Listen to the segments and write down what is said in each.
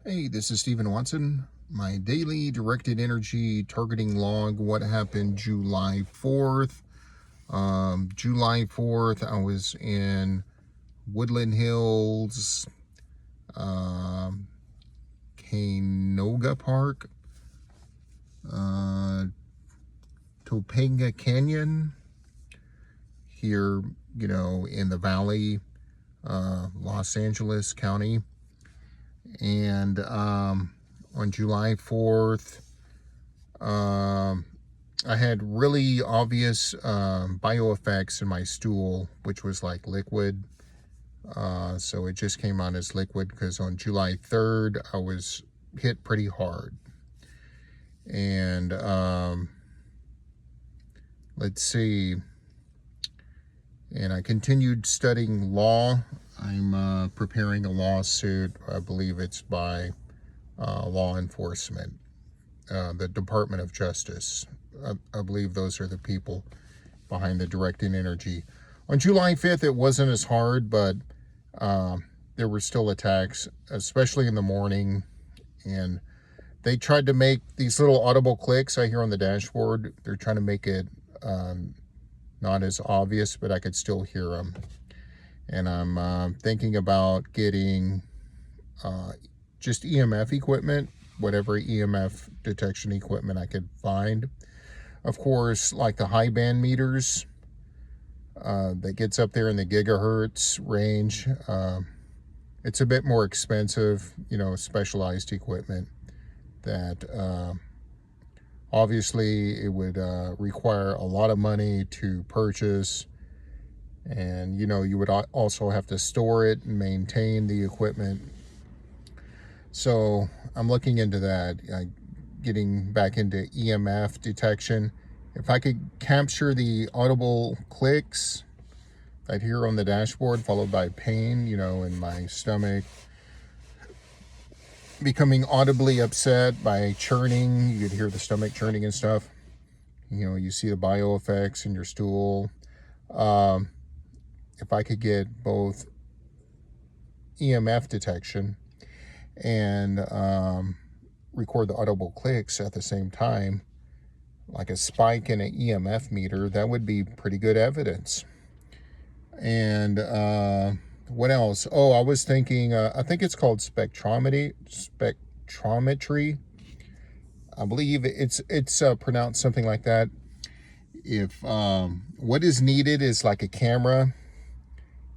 Hey, this is Stephen Watson. My daily directed energy targeting log. What happened July 4th? July 4th, I was in Woodland Hills, Canoga Park, uh, Topanga Canyon, here, in the valley, Los Angeles County. And on July 4th, I had really obvious bioeffects in my stool, which was like liquid. So it just came out as liquid because on July 3rd, I was hit pretty hard. And let's see. And I continued studying law. I'm preparing a lawsuit. I believe it's by law enforcement, the Department of Justice. I believe those are the people behind the directing energy. On July 5th, it wasn't as hard, but there were still attacks, especially in the morning. And they tried to make these little audible clicks I hear on the dashboard. They're trying to make it not as obvious, but I could still hear them. And I'm thinking about getting just EMF equipment, whatever EMF detection equipment I could find. Of course, like the high band meters that gets up there in the gigahertz range, it's a bit more expensive, specialized equipment that obviously it would require a lot of money to purchase. And, you would also have to store it and maintain the equipment. So I'm looking into that, getting back into EMF detection. If I could capture the audible clicks I'd hear on the dashboard, followed by pain, in my stomach, becoming audibly upset by churning. You could hear the stomach churning and stuff. You see the bioeffects in your stool. If I could get both EMF detection and record the audible clicks at the same time, like a spike in an EMF meter, that would be pretty good evidence. And what else? Oh, I was thinking, I think it's called spectrometry. I believe it's pronounced something like that. If what is needed is like a camera,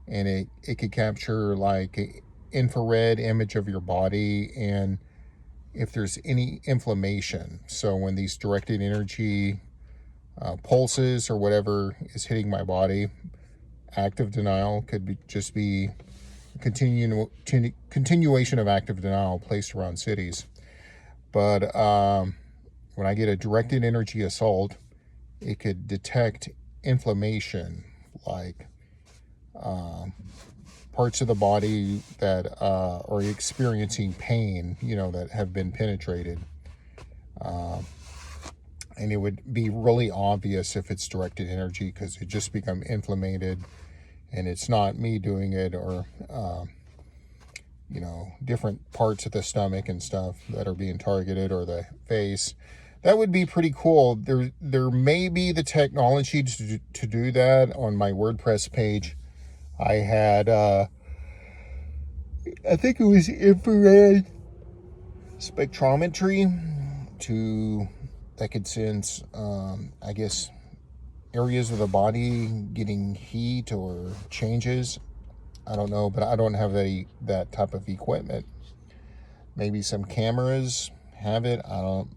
and it could capture like an infrared image of your body, and if there's any inflammation. So when these directed energy pulses or whatever is hitting my body, active denial could just be continuation of active denial placed around cities. But when I get a directed energy assault, it could detect inflammation, like parts of the body that are experiencing pain, that have been penetrated. And it would be really obvious if it's directed energy, because it just become inflamed, and it's not me doing it, or different parts of the stomach and stuff that are being targeted, or the face. That would be pretty cool. There may be the technology to do that. On my WordPress page, I had I think it was infrared spectrometry that could sense I guess areas of the body getting heat or changes. I don't know, but I don't have that type of equipment. Maybe some cameras have it. I don't.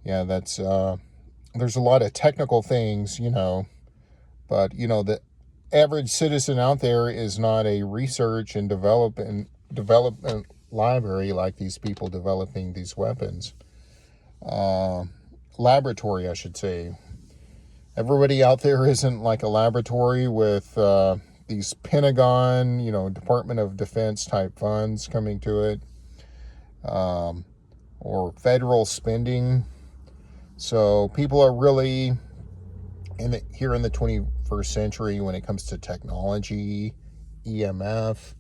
Yeah, that's there's a lot of technical things, but the average citizen out there is not a research and development library like these people developing these weapons. Laboratory, I should say. Everybody out there isn't like a laboratory with these Pentagon, Department of Defense type funds coming to it, or federal spending. So people are really here in the 21st century when it comes to technology, EMF.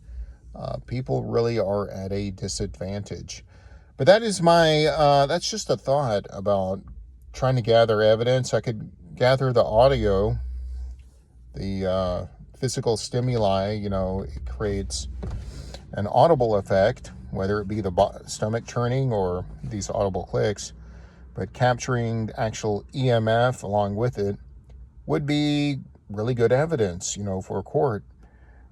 People really are at a disadvantage. But that is that's just a thought about trying to gather evidence. I could gather the audio, the physical stimuli, it creates an audible effect, whether it be the stomach churning or these audible clicks. But capturing actual EMF along with it would be really good evidence, for a court.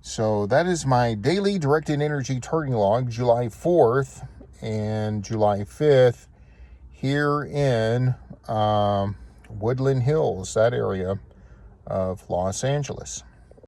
So that is my daily directed energy targeting log, July 4th and July 5th, here in Woodland Hills, that area of Los Angeles.